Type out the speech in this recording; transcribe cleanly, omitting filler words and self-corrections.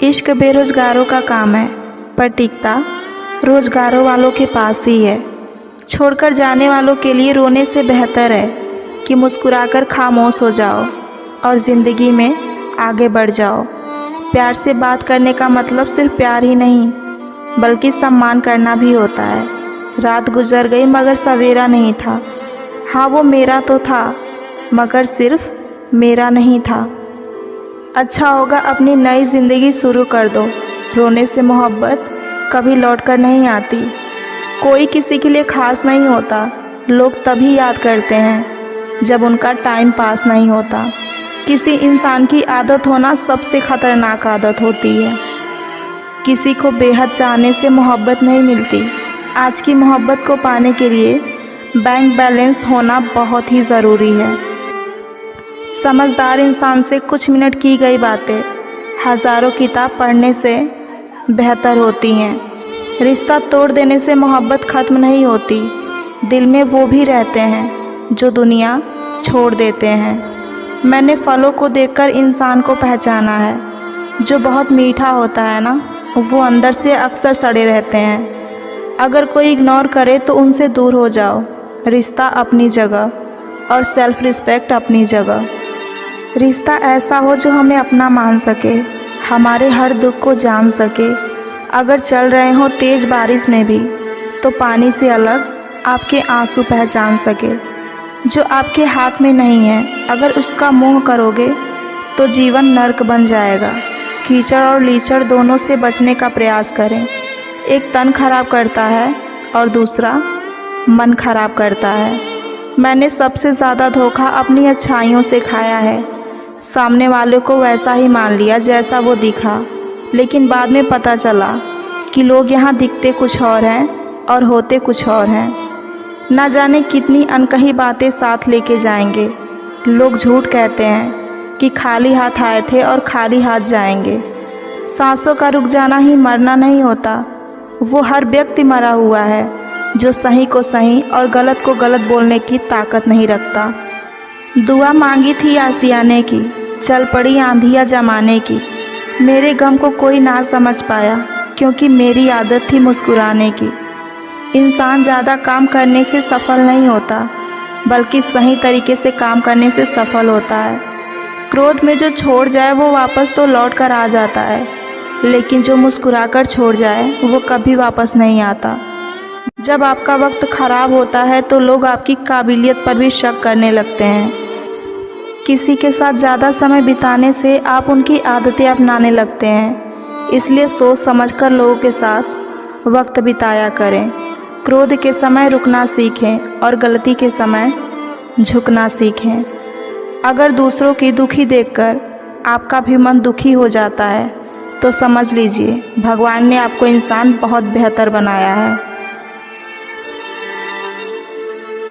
इश्क बेरोजगारों का काम है, पर टिकता रोजगारों वालों के पास ही है। छोड़कर जाने वालों के लिए रोने से बेहतर है कि मुस्कुराकर खामोश हो जाओ और ज़िंदगी में आगे बढ़ जाओ। प्यार से बात करने का मतलब सिर्फ प्यार ही नहीं, बल्कि सम्मान करना भी होता है। रात गुजर गई मगर सवेरा नहीं था। हाँ, वो मेरा तो था, मगर सिर्फ मेरा नहीं था। अच्छा होगा अपनी नई ज़िंदगी शुरू कर दो। रोने से मोहब्बत कभी लौट कर नहीं आती। कोई किसी के लिए ख़ास नहीं होता। लोग तभी याद करते हैं जब उनका टाइम पास नहीं होता। किसी इंसान की आदत होना सबसे ख़तरनाक आदत होती है। किसी को बेहद चाहने से मोहब्बत नहीं मिलती। आज की मोहब्बत को पाने के लिए बैंक बैलेंस होना बहुत ही ज़रूरी है। समझदार इंसान से कुछ मिनट की गई बातें हज़ारों किताब पढ़ने से बेहतर होती हैं। रिश्ता तोड़ देने से मोहब्बत ख़त्म नहीं होती। दिल में वो भी रहते हैं जो दुनिया छोड़ देते हैं। मैंने फलों को देखकर इंसान को पहचाना है। जो बहुत मीठा होता है ना, वो अंदर से अक्सर सड़े रहते हैं। अगर कोई इग्नोर करे तो उनसे दूर हो जाओ। रिश्ता अपनी जगह और सेल्फ़ रिस्पेक्ट अपनी जगह। रिश्ता ऐसा हो जो हमें अपना मान सके, हमारे हर दुख को जान सके। अगर चल रहे हो तेज़ बारिश में भी, तो पानी से अलग आपके आंसू पहचान सके। जो आपके हाथ में नहीं है, अगर उसका मोह करोगे तो जीवन नर्क बन जाएगा। कीचड़ और लीचड़ दोनों से बचने का प्रयास करें। एक तन खराब करता है और दूसरा मन खराब करता है। मैंने सबसे ज़्यादा धोखा अपनी अच्छाइयों से खाया है। सामने वाले को वैसा ही मान लिया जैसा वो दिखा, लेकिन बाद में पता चला कि लोग यहाँ दिखते कुछ और हैं और होते कुछ और हैं। ना जाने कितनी अनकही बातें साथ लेके जाएंगे। लोग झूठ कहते हैं कि खाली हाथ आए थे और खाली हाथ जाएंगे। सांसों का रुक जाना ही मरना नहीं होता। वो हर व्यक्ति मरा हुआ है जो सही को सही और गलत को गलत बोलने की ताकत नहीं रखता। दुआ मांगी थी आशियाने की, चल पड़ी आंधियाँ जमाने की। मेरे गम को कोई ना समझ पाया, क्योंकि मेरी आदत थी मुस्कुराने की। इंसान ज़्यादा काम करने से सफल नहीं होता, बल्कि सही तरीके से काम करने से सफल होता है। क्रोध में जो छोड़ जाए वो वापस तो लौट कर आ जाता है, लेकिन जो मुस्कुरा कर छोड़ जाए वो कभी वापस नहीं आता। जब आपका वक्त ख़राब होता है तो लोग आपकी काबिलियत पर भी शक करने लगते हैं। किसी के साथ ज़्यादा समय बिताने से आप उनकी आदतें अपनाने लगते हैं। इसलिए सोच समझकर लोगों के साथ वक्त बिताया करें। क्रोध के समय रुकना सीखें और गलती के समय झुकना सीखें। अगर दूसरों की दुखी देखकर आपका भी मन दुखी हो जाता है तो समझ लीजिए भगवान ने आपको इंसान बहुत बेहतर बनाया है।